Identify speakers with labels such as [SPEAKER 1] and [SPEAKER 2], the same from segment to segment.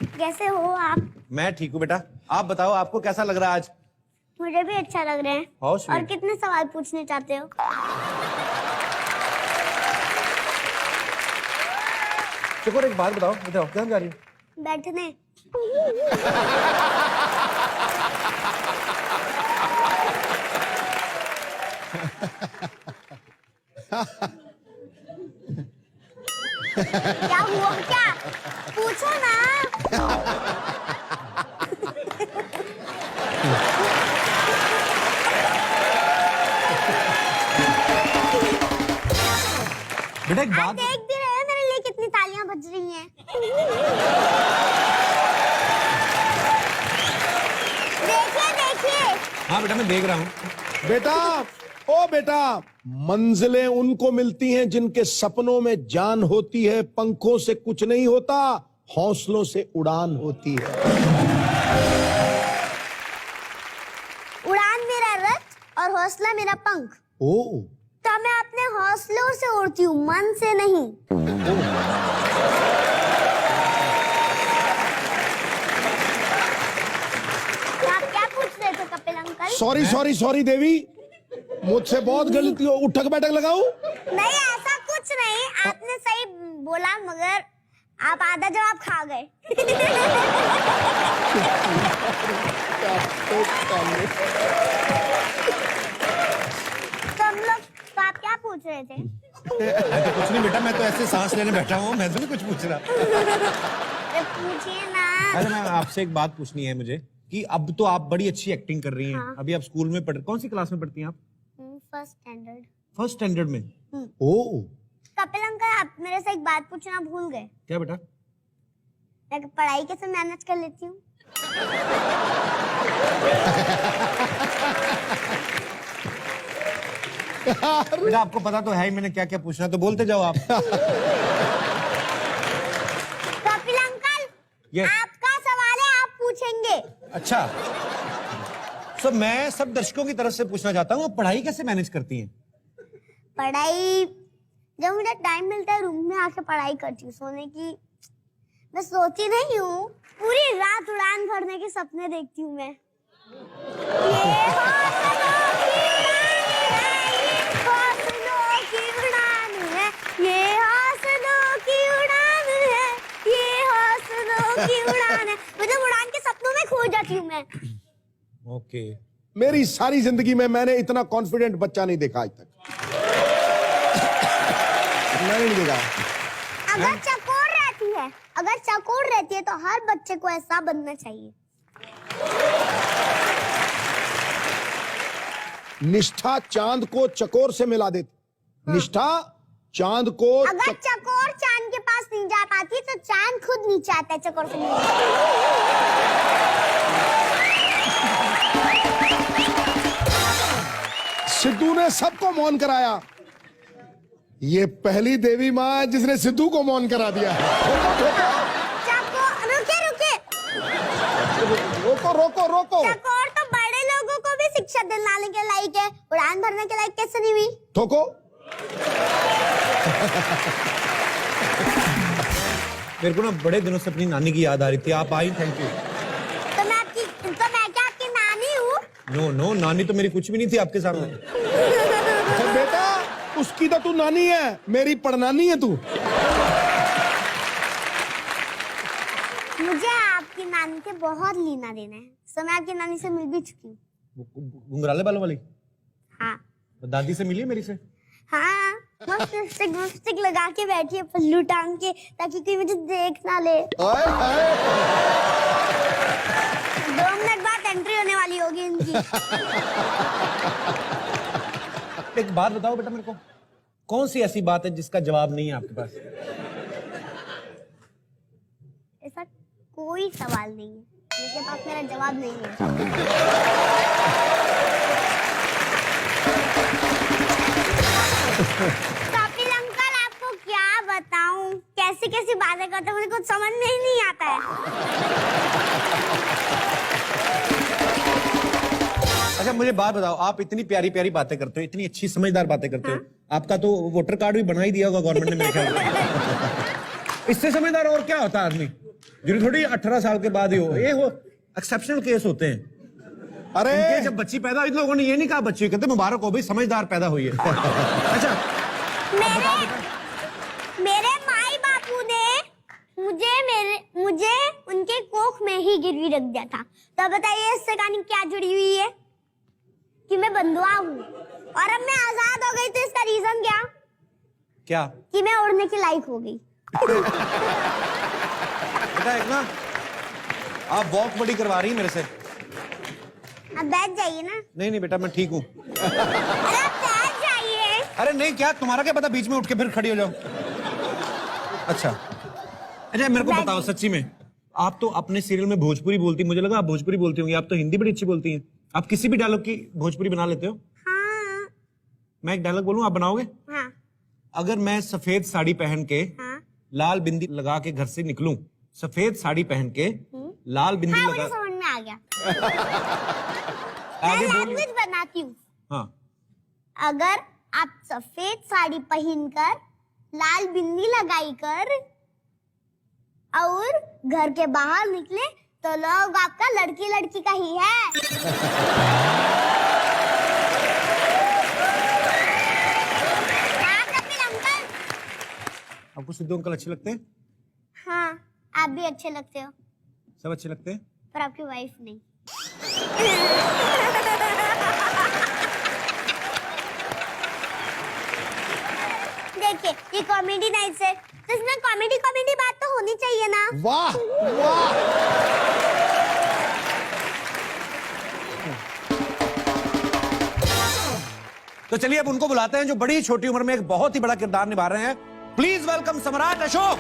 [SPEAKER 1] कैसे हो आप?
[SPEAKER 2] मैं ठीक हूँ बेटा, आप बताओ आपको कैसा लग रहा है आज?
[SPEAKER 1] मुझे भी अच्छा लग रहा है।
[SPEAKER 2] How sweet.
[SPEAKER 1] और कितने सवाल पूछने चाहते हो?
[SPEAKER 2] चकोर एक बात बताओ, बताओ कहाँ जा रही हो?
[SPEAKER 1] बैठने। क्या हुआ क्या? पूछो ना।
[SPEAKER 2] बेटा एक
[SPEAKER 1] आप
[SPEAKER 2] बात,
[SPEAKER 1] देख भी रहे हैं मेरे लिए कितनी तालियां बज रही हैं। देखिए देखिए।
[SPEAKER 2] हाँ बेटा मैं देख रहा हूँ।
[SPEAKER 3] बेटा, ओ बेटा, मंजिलें उनको मिलती हैं जिनके सपनों में जान होती है। पंखों से कुछ नहीं होता, हौसलों से उड़ान होती है।
[SPEAKER 1] उड़ान मेरा रथ और हौसला मेरा पंख।
[SPEAKER 3] ओ
[SPEAKER 1] तो मैं अपने हौसलों से उड़ती हूँ, मन से नहीं। तो आप क्या पूछ रहे थे Kapil uncle?
[SPEAKER 3] Sorry sorry sorry Devi, मुझसे बहुत गलती हो। उठक बैठक लगाऊं?
[SPEAKER 1] नहीं ऐसा कुछ नहीं, आपने सही बोला मगर आप आधा जवाब खा गए। तो हम लोग, तो आप क्या पूछ रहे थे?
[SPEAKER 2] मैं तो कुछ नहीं बेटा, मैं तो ऐसे सांस लेने बैठा हूँ, मैं तो नहीं कुछ पूछ रहा।
[SPEAKER 1] अरे पूछिए ना।
[SPEAKER 2] अरे मैं आपसे एक बात पूछनी है मुझे कि अब तो आप बड़ी अच्छी एक्टिंग कर रही हैं।
[SPEAKER 1] हाँ।
[SPEAKER 2] अभी आप स्कूल में कौन सी क्लास में पढ़ती हैं आप?
[SPEAKER 1] First standard.
[SPEAKER 2] फर्स्ट स्टैंडर्ड में।
[SPEAKER 3] ओ
[SPEAKER 1] कपिल अंकल आप मेरे से एक बात पूछना भूल गए।
[SPEAKER 2] क्या बेटा?
[SPEAKER 1] मैं पढ़ाई कैसे मैनेज कर लेती हूँ?
[SPEAKER 2] बेटा आपको पता तो है ही मैंने क्या क्या पूछना, तो बोलते जाओ आप।
[SPEAKER 1] Kapil uncle
[SPEAKER 2] Yes.
[SPEAKER 1] आपका सवाल है, आप पूछेंगे।
[SPEAKER 2] अच्छा, तो मैं सब दर्शकों की तरफ से पूछना चाहता हूँ, आप पढ़ाई कैसे मैनेज करती हैं?
[SPEAKER 1] पढ़ाई जब मुझे टाइम मिलता है रूम में आके पढ़ाई करती हूँ। सोने की मैं सोती नहीं हूँ, पूरी रात उड़ान भरने के सपने देखती हूँ मैं। ये हौसलों की उड़ान है, ये हौसलों की उड़ान है। मतलब उड़ान के सपनों में खो जाती हूँ मैं।
[SPEAKER 2] ओके।
[SPEAKER 3] मेरी सारी जिंदगी में मैंने इतना कॉन्फिडेंट बच्चा नहीं देखा आज तक। मैंने नहीं देखा।
[SPEAKER 1] अगर चकोर रहती है तो हर बच्चे को ऐसा बनना चाहिए।
[SPEAKER 3] निष्ठा चांद को चकोर से मिला देती। हाँ। निष्ठा चांद को
[SPEAKER 1] अगर चकोर चांद के पास नहीं जा पाती तो चांद खुद नीचे आता है चकोर से मिलने।
[SPEAKER 3] सिद्धू ने सबको मौन कराया। ये पहली देवी माँ है जिसने सिद्धू को मौन करा दिया। रोको रोको रोको।
[SPEAKER 1] चकोर तो बड़े लोगों को भी शिक्षा दिलाने के लायक है, उड़ान भरने के लायक कैसे नहीं हुई?
[SPEAKER 3] ठोको।
[SPEAKER 2] मेरे को ना बड़े दिनों से अपनी नानी की याद आ रही थी, आप आई, थैंक यू।
[SPEAKER 1] तो मैं क्या आपकी नानी हूँ?
[SPEAKER 2] नो नो, नानी तो मेरी कुछ भी नहीं थी आपके सामने।
[SPEAKER 3] अच्छा बेटा, उसकी तो तू नानी है, मेरी पड़नानी है तू।
[SPEAKER 1] मुझे आपकी नानी से बहुत लेना देना है, तो मैं आपकी नानी से मिल भी चुकी हूँ।
[SPEAKER 2] घुंघराले बालों वाली?
[SPEAKER 1] हाँ
[SPEAKER 2] दादी से मिली मेरी से?
[SPEAKER 1] हाँ, मस्त लिपस्टिक लगा के बैठी है, पल्लू टांग के, ताकि कोई मुझे देख ना ले। 2 मिनट बाद एंट्री होने वाली होगी इनकी।
[SPEAKER 2] एक बात बताओ बेटा मेरे को, कौन सी ऐसी बात है जिसका जवाब नहीं है आपके पास?
[SPEAKER 1] ऐसा कोई सवाल नहीं है जिसके पास मेरा जवाब नहीं है। कपिल अंकल आपको क्या बताऊं, कैसी कैसी बातें करते हैं, मुझे कुछ समझ में ही नहीं आता है।
[SPEAKER 2] अच्छा मुझे बात बताओ, आप इतनी प्यारी प्यारी बातें करते हो, इतनी अच्छी समझदार बातें करते हो, आपका तो वोटर कार्ड भी बना ही दिया होगा गवर्नमेंट ने मेरे ख्याल से। इससे समझदार और क्या होता है आदमी? जरूरी थोड़ी 18 साल के बाद ही हो, ये वो एक्सेप्शनल केस होते हैं।
[SPEAKER 3] अरे
[SPEAKER 2] इनके जब बच्ची पैदा हुई, लोगों ने ये नहीं कहा बच्ची, कहते मुबारक हो भाई, समझदार पैदा हुई है। अच्छा,
[SPEAKER 1] मेरे माई बापू ने मुझे उनके कोख में ही गिरवी रख दिया था। तो बताइए इससे कहानी क्या जुड़ी हुई है कि मैं बंधुआ हूँ और अब मैं आजाद हो गई, तो इसका रीजन क्या कि मैं उड़ने की लायक हो गई।
[SPEAKER 2] बेटा एक ना आप वॉक बड़ी करवा रही है मेरे से।
[SPEAKER 1] अब बैठ जाइए ना।
[SPEAKER 2] नहीं बेटा मैं ठीक हूँ।
[SPEAKER 1] अरे आप बैठ जाइए।
[SPEAKER 2] अरे नहीं, क्या तुम्हारा क्या पता, बीच में उठ के फिर खड़ी हो जाओ। अच्छा मेरे को बताओ सच्ची में, आप तो अपने सीरियल में भोजपुरी बोलती, मुझे लगा आप भोजपुरी बोलती होंगी, आप तो हिंदी बड़ी अच्छी बोलती हैं। आप किसी भी डायलॉग की भोजपुरी बना लेते हो?
[SPEAKER 1] हाँ।
[SPEAKER 2] मैं एक डायलॉग बोलूं, आप बनाओगे?
[SPEAKER 1] हाँ।
[SPEAKER 2] अगर मैं सफेद साड़ी पहन के लाल बिंदी लगा के घर से निकलूं, सफेद साड़ी पहन के लाल बिंदी लगा,
[SPEAKER 1] मुझे समझ में आ गया।
[SPEAKER 2] आगे
[SPEAKER 1] मैं
[SPEAKER 2] बोलिए।
[SPEAKER 1] लैंग्वेज बनाती हूँ।
[SPEAKER 2] हाँ,
[SPEAKER 1] अगर आप सफेद साड़ी पहनकर लाल बिंदी लगाई कर और घर के बाहर निकले तो लोग आपका लड़की लड़की का ही है। हाँ कपिल अंकल।
[SPEAKER 2] आपको सिद्धू अंकल अच्छे लगते हैं?
[SPEAKER 1] हाँ आप भी अच्छे लगते हो,
[SPEAKER 2] सब अच्छे लगते हैं,
[SPEAKER 1] पर आपकी वाइफ नहीं। देखिए ये कॉमेडी नाइट है, तो इसमें कॉमेडी बात तो होनी चाहिए ना।
[SPEAKER 3] वाह वाह।
[SPEAKER 2] तो चलिए अब उनको बुलाते हैं जो बड़ी ही छोटी उम्र में एक बहुत ही बड़ा किरदार निभा रहे हैं। प्लीज वेलकम सम्राट अशोक।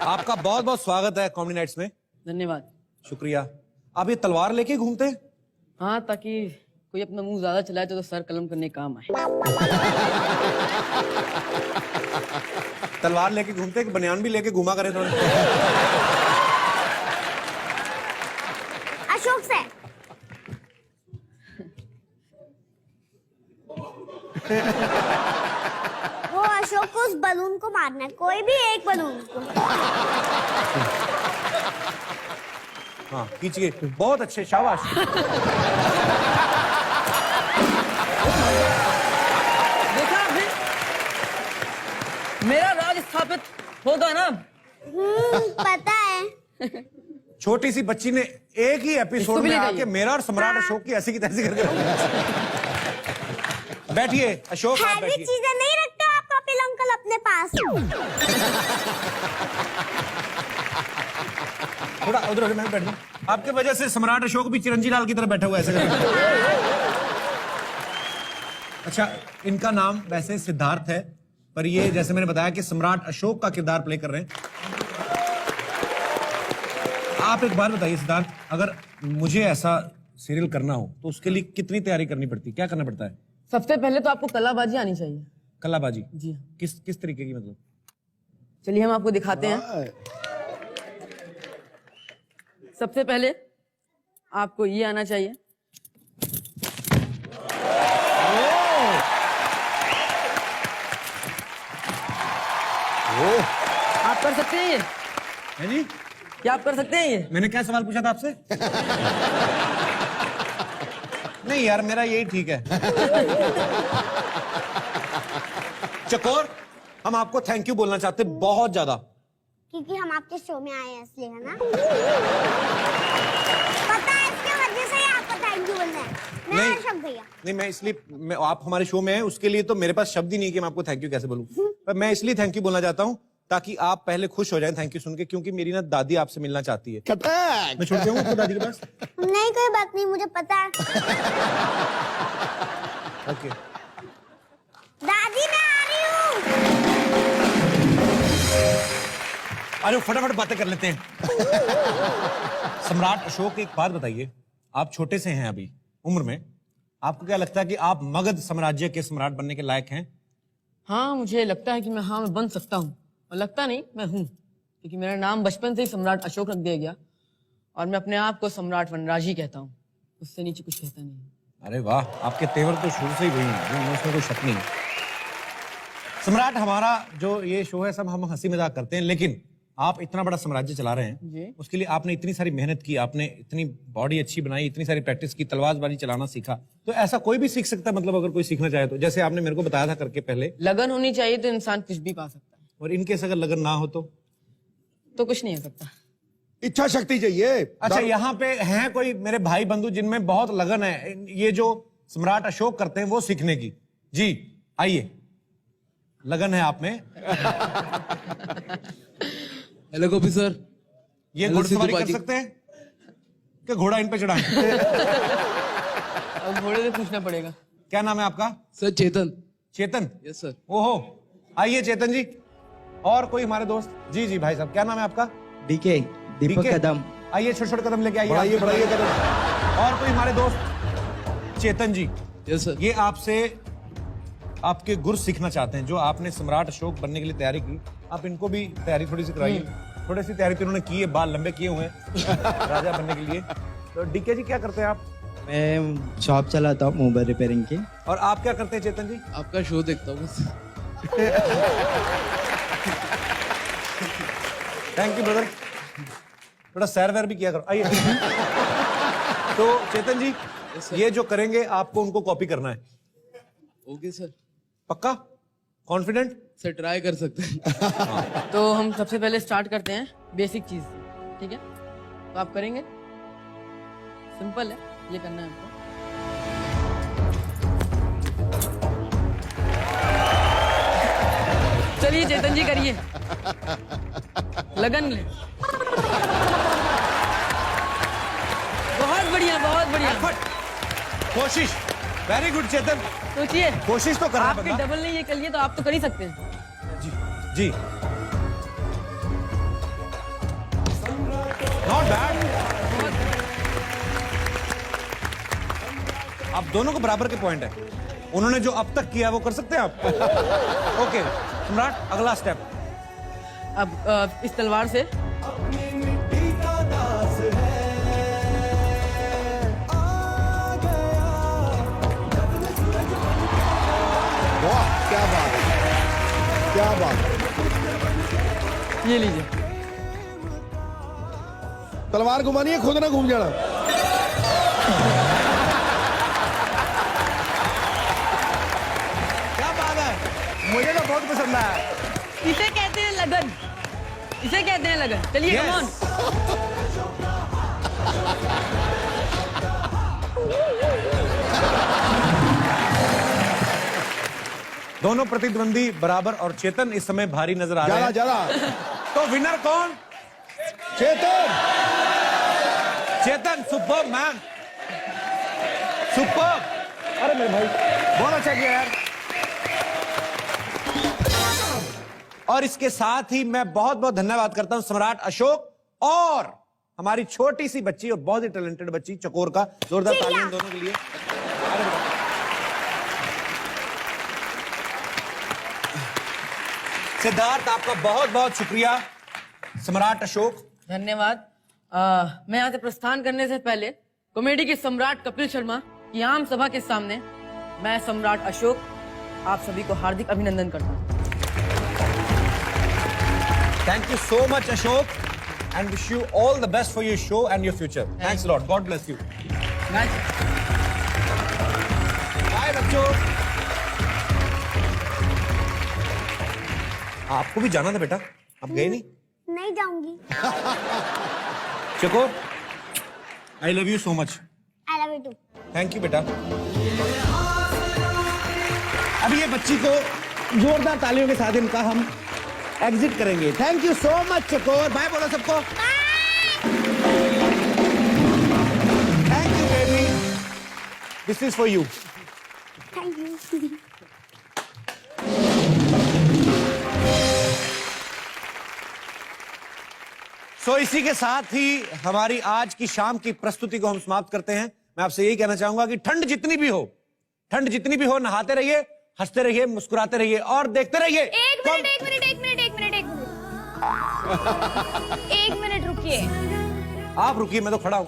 [SPEAKER 2] आपका बहुत बहुत स्वागत है कॉमेडी नाइट्स में।
[SPEAKER 4] धन्यवाद।
[SPEAKER 2] शुक्रिया। आप ये तलवार लेके घूमते हैं?
[SPEAKER 4] हाँ, ताकि कोई अपना मुंह ज्यादा चलाए तो सर कलम करने का काम आए।
[SPEAKER 2] तलवार लेके घूमते हैं कि बनियान भी लेके घूमा करे थोड़ा?
[SPEAKER 1] अशोक से। वो अशोक को उस बलून को मारना है, कोई भी एक बलून को।
[SPEAKER 2] हाँ खींचिए, बहुत अच्छे, शाबाश।
[SPEAKER 4] देखा आपने? मेरा राज स्थापित होगा ना।
[SPEAKER 1] पता है।
[SPEAKER 2] छोटी सी बच्ची ने एक ही
[SPEAKER 4] इसको
[SPEAKER 2] एपिसोड
[SPEAKER 4] भी
[SPEAKER 2] में
[SPEAKER 4] ले
[SPEAKER 2] आके
[SPEAKER 4] जाइए।
[SPEAKER 2] मेरा और सम्राट अशोक की ऐसी की तैसी करके बैठिए अशोक, आप
[SPEAKER 1] हैवी
[SPEAKER 2] बैठिए।
[SPEAKER 1] चीजें नहीं रखते आप कपिल अंकल अपने पास।
[SPEAKER 2] थोड़ा उधर हो, मैं बैठ जाऊं। आपके वजह से सम्राट अशोक भी चिरंजी लाल की तरह बैठा हुआ है ऐसे करके। अच्छा इनका नाम वैसे सिद्धार्थ है, पर ये जैसे मैंने बताया कि सम्राट अशोक का किरदार प्ले कर रहे हैं। आप एक बात बताइए सिद्धार्थ, अगर मुझे ऐसा सीरियल करना हो तो उसके लिए कितनी तैयारी करनी पड़ती है, क्या करना पड़ता है?
[SPEAKER 4] सबसे पहले तो आपको कलाबाजी आनी चाहिए।
[SPEAKER 2] कलाबाजी?
[SPEAKER 4] जी।
[SPEAKER 2] किस तरीके की मतलब?
[SPEAKER 4] चलिए हम आपको दिखाते हैं। सबसे पहले आपको ये आना चाहिए। आप कर सकते हैं ये?
[SPEAKER 2] है जी?
[SPEAKER 4] क्या आप कर सकते हैं ये?
[SPEAKER 2] मैंने क्या सवाल पूछा था आपसे? नहीं यार मेरा यही ठीक है। चकोर, हम आपको थैंक यू बोलना चाहते हैं बहुत ज्यादा।
[SPEAKER 1] क्योंकि हम आपके शो में आए हैं इसलिए, है ना? पता है इसके वजह से ही आपको थैंक यू बोलना है। मैं अशोक भैया।
[SPEAKER 2] नहीं मैं इसलिए आप हमारे शो में हैं, उसके लिए तो मेरे पास शब्द ही नहीं कि मैं आपको थैंक यू कैसे बोलूं। पर मैं इसलिए थैंक यू बोलना चाहता हूं ताकि आप पहले खुश हो जाएं थैंक यू सुन के, क्योंकि मेरी ना दादी आपसे मिलना चाहती है।
[SPEAKER 3] कटक।
[SPEAKER 2] मैं छोड़ के आऊं आपको दादी के पास?
[SPEAKER 1] नहीं कोई बात नहीं, मुझे पता है।
[SPEAKER 2] ओके।
[SPEAKER 1] दादी मैं आ रही हूँ।
[SPEAKER 2] अरे फटाफट बातें कर लेते हैं। सम्राट अशोक एक बात बताइए, आप छोटे से हैं अभी उम्र में, आपको क्या लगता है कि आप मगध साम्राज्य के सम्राट बनने के लायक हैं?
[SPEAKER 4] हाँ, मुझे लगता है कि मैं बन सकता हूँ। और लगता नहीं, मैं हूँ, क्योंकि मेरा नाम बचपन से ही सम्राट अशोक रख दिया गया और मैं अपने आप को सम्राट वनराज ही कहता हूँ, उससे नीचे कुछ कहता नहीं।
[SPEAKER 2] अरे वाह, आपके तेवर तो शुरू से ही वही हैं, उसमें कोई शक नहीं। सम्राट, हमारा जो ये शो है सब हम हंसी मजाक करते हैं, लेकिन आप इतना बड़ा साम्राज्य चला रहे हैं, उसके लिए आपने इतनी सारी मेहनत की, आपने इतनी बॉडी अच्छी बनाई, इतनी सारी प्रैक्टिस की, तलवारबाजी चलाना सीखा, तो ऐसा कोई भी सीख सकता है? मतलब अगर कोई सीखना चाहे तो, जैसे आपने मेरे को बताया था करके पहले,
[SPEAKER 4] लगन होनी चाहिए तो इंसान कुछ भी पा सकता है।
[SPEAKER 2] और इनकेस अगर लगन ना हो तो
[SPEAKER 4] कुछ नहीं हो सकता।
[SPEAKER 3] इच्छा शक्ति चाहिए।
[SPEAKER 2] अच्छा, यहाँ पे हैं कोई मेरे भाई बंधु जिनमें बहुत लगन है ये जो सम्राट अशोक करते हैं वो सीखने की? जी आइए, लगन है आप में।
[SPEAKER 5] हेलो गोपी सर।
[SPEAKER 2] ये घुड़सवारी कर सकते हैं कि घोड़ा इन पे चढ़ाएं?
[SPEAKER 4] अब घोड़े से पूछना पड़ेगा।
[SPEAKER 2] क्या नाम है आपका?
[SPEAKER 5] Sir Chetan.
[SPEAKER 2] Chetan?
[SPEAKER 5] Yes sir.
[SPEAKER 2] ओहो, आइए चेतन जी। और कोई हमारे दोस्त? जी जी भाई साहब, क्या नाम है आपका?
[SPEAKER 6] डीके, दीपक कदम।
[SPEAKER 2] आइए, छोटे छोटे कदम लेके आइए।
[SPEAKER 3] बढ़ाइए कदम।
[SPEAKER 2] और कोई हमारे दोस्त? चेतन जी,
[SPEAKER 5] यस सर।
[SPEAKER 2] ये आपसे आपके गुर सीखना चाहते हैं, जो आपने सम्राट अशोक बनने के लिए तैयारी की, आप इनको भी तैयारी थोड़ी सी कराइए। थोड़ी सी तैयारी तो उन्होंने की है, बाल लंबे किए हुए हैं राजा बनने के लिए। तो डीके जी क्या करते हैं आप?
[SPEAKER 6] मैं शॉप चलाता हूँ मोबाइल रिपेयरिंग की।
[SPEAKER 2] और आप क्या करते हैं चेतन जी?
[SPEAKER 5] आपका शो देखता हूँ बस।
[SPEAKER 2] थैंक यू ब्रदर, थोड़ा सैर वैर भी किया करो। आइए। तो चेतन जी, ये जो करेंगे आपको उनको कॉपी करना है।
[SPEAKER 5] Okay sir.
[SPEAKER 2] पक्का? कॉन्फिडेंट?
[SPEAKER 5] सर ट्राई कर सकते हैं।
[SPEAKER 4] तो हम सबसे पहले स्टार्ट करते हैं बेसिक चीज से, ठीक है? तो आप करेंगे, सिंपल है, ये करना है आपको। चलिए चेतन जी करिए, लगन ले। बहुत बढ़िया, बहुत बढ़िया।
[SPEAKER 2] कोशिश, वेरी गुड चेतन।
[SPEAKER 4] सोचिए,
[SPEAKER 2] कोशिश तो करना
[SPEAKER 4] आपके डबल ने ये कर लिया तो आप तो कर ही सकते हैं।
[SPEAKER 2] जी जी, नॉट बैड। आप दोनों को बराबर के पॉइंट है। उन्होंने जो अब तक किया वो कर सकते हैं आप। ओके सम्राट, अगला स्टेप।
[SPEAKER 4] अब इस तलवार से
[SPEAKER 3] वाह, क्या बात है, क्या बात है।
[SPEAKER 4] ये लीजिए।
[SPEAKER 3] तलवार घुमानी है, खुद ना घूम जाना।
[SPEAKER 2] क्या बात है, मुझे तो बहुत पसंद आया।
[SPEAKER 4] इसे कहते हैं लगन, इसे कहते हैं लगन। चलिए कम ऑन।
[SPEAKER 2] दोनों प्रतिद्वंदी बराबर और चेतन इस समय भारी नजर आ रहे हैं।
[SPEAKER 3] ज्यादा
[SPEAKER 2] तो विनर कौन?
[SPEAKER 3] चेतन।
[SPEAKER 2] चेतन, सुपर मैन, सुपर। अरे मेरे भाई, बहुत अच्छा किया यार। और इसके साथ ही मैं बहुत बहुत धन्यवाद करता हूं सम्राट अशोक और हमारी छोटी सी बच्ची और बहुत ही टैलेंटेड बच्ची चकोर का। जोरदार तालियां दोनों के लिए। सिद्धार्थ, आपका बहुत बहुत शुक्रिया। सम्राट अशोक,
[SPEAKER 4] धन्यवाद। मैं यहाँ से प्रस्थान करने से पहले कॉमेडी के सम्राट कपिल शर्मा की आम सभा के सामने मैं सम्राट अशोक आप सभी को हार्दिक अभिनंदन करता हूँ।
[SPEAKER 2] Thank you so much Ashok and wish you all the best for your show and your future. Thanks lot, God bless you. Bye बच्चों। आपको भी जाना था बेटा, आप गए नहीं?
[SPEAKER 1] नहीं जाऊंगी।
[SPEAKER 2] Chakor, I love you so much.
[SPEAKER 1] I love you too.
[SPEAKER 2] Thank you बेटा। अब ये बच्ची को जोरदार तालियों के साथ इनका हम एग्जिट करेंगे। Thank you so much Chakor. Bye बोलो सबको। Thank you baby, this is for you.
[SPEAKER 1] Thank you.
[SPEAKER 2] So इसी के साथ ही हमारी आज की शाम की प्रस्तुति को हम समाप्त करते हैं। मैं आपसे यही कहना चाहूंगा कि ठंड जितनी भी हो, नहाते रहिए हंसते रहिए, मुस्कुराते रहिए और देखते रहिए।
[SPEAKER 7] एक मिनट रुकिए।
[SPEAKER 2] आप रुकिए, मैं तो खड़ा हूं।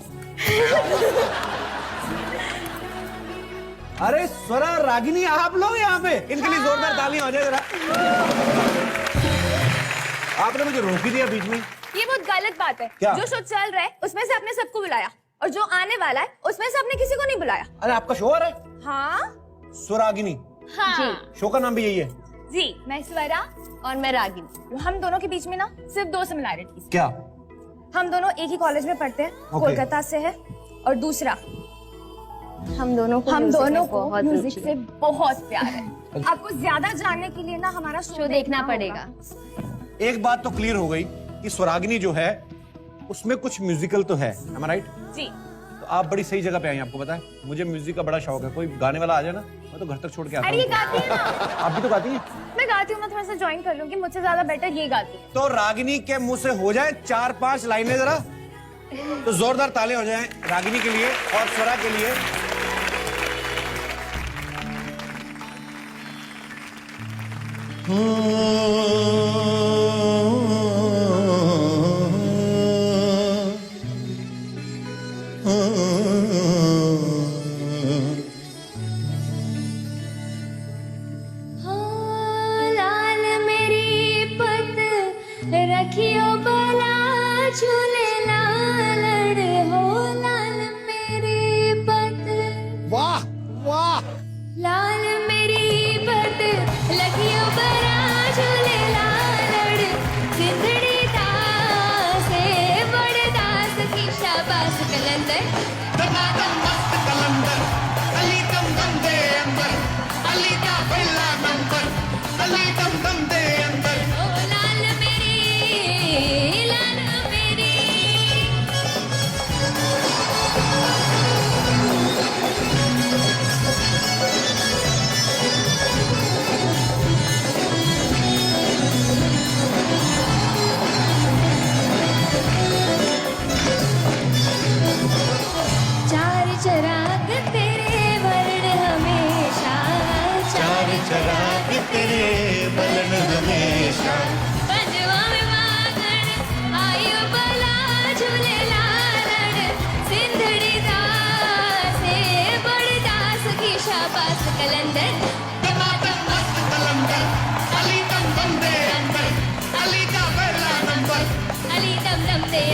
[SPEAKER 2] अरे स्वरा, रागिनी, आप लोग यहाँ पे, इनके लिए जोरदार तालियां हो जाए जरा। आपने मुझे रोक ही दिया बीच में।
[SPEAKER 7] ये बहुत गलत बात है।
[SPEAKER 2] क्या?
[SPEAKER 7] जो शो चल रहा है उसमें से आपने सबको बुलाया और जो आने वाला है उसमें से आपने किसी को नहीं बुलाया।
[SPEAKER 2] अरे आपका शो है?
[SPEAKER 7] हाँ
[SPEAKER 2] स्वरागिनी,
[SPEAKER 7] हाँ
[SPEAKER 2] शो का नाम भी यही है?
[SPEAKER 7] जी, मैं स्वरा और मैं रागिनी। हम दोनों के बीच में ना सिर्फ 2 सिमिलैरिटीज।
[SPEAKER 2] क्या?
[SPEAKER 7] हम दोनों एक ही कॉलेज में पढ़ते हैं, कोलकाता से है। और दूसरा, हम दोनों को म्यूजिक से बहुत प्यार है। आपको ज्यादा जानने के लिए ना हमारा शो देखना पड़ेगा।
[SPEAKER 2] एक बात तो क्लियर हो गई कि स्वरागिनी जो है उसमें कुछ म्यूजिकल तो है, am I right?
[SPEAKER 7] जी।
[SPEAKER 2] तो आप बड़ी सही जगह पे आई हैं, आपको पता है मुझे म्यूजिक का बड़ा शौक है। कोई गाने वाला आ जाए ना, मैं तो घर तक छोड़ के आता
[SPEAKER 7] अरे ये गाती है ना।
[SPEAKER 2] आप भी तो गाती हैं?
[SPEAKER 7] मैं गाती हूँ, मैं थोड़ा सा ज्वाइन कर लूंगी, मुझसे ज्यादा बेटर ये गाती है।
[SPEAKER 2] तो रागिनी के मुंह से हो जाए 4-5 लाइनें जरा, तो जोरदार ताले हो जाएं रागिनी के लिए और स्वरा के लिए।
[SPEAKER 7] लाल मेरी पत रखियो बला झूले लालड़ हो। लाल मेरी पत,
[SPEAKER 3] वाह वाह,
[SPEAKER 7] लाल मेरी पत लखियो बला झूले लालड़। सिंधड़ी दास है बड़ दास की शाबाश कलंदर।
[SPEAKER 8] दमादम मस्त कलंदर, अली दम दम दे अंदर, अली का पहला नंबर, अली दम दम दे अंदर।
[SPEAKER 7] ओ लाल मेरी, लाल मेरी। चार चराग तेरे वर्ण हमेशा, चार चराग तेरे वर्ण हमेशा। पंजवा में वागण आयु बला झूले लालड़। सिंधड़ी दास है बड़ दास की शाबाश कलंदर।
[SPEAKER 8] दमादम मस्त कलंदर, अली दम दम दे अंदर, अली का पहला नंबर।
[SPEAKER 7] अली दम दम दे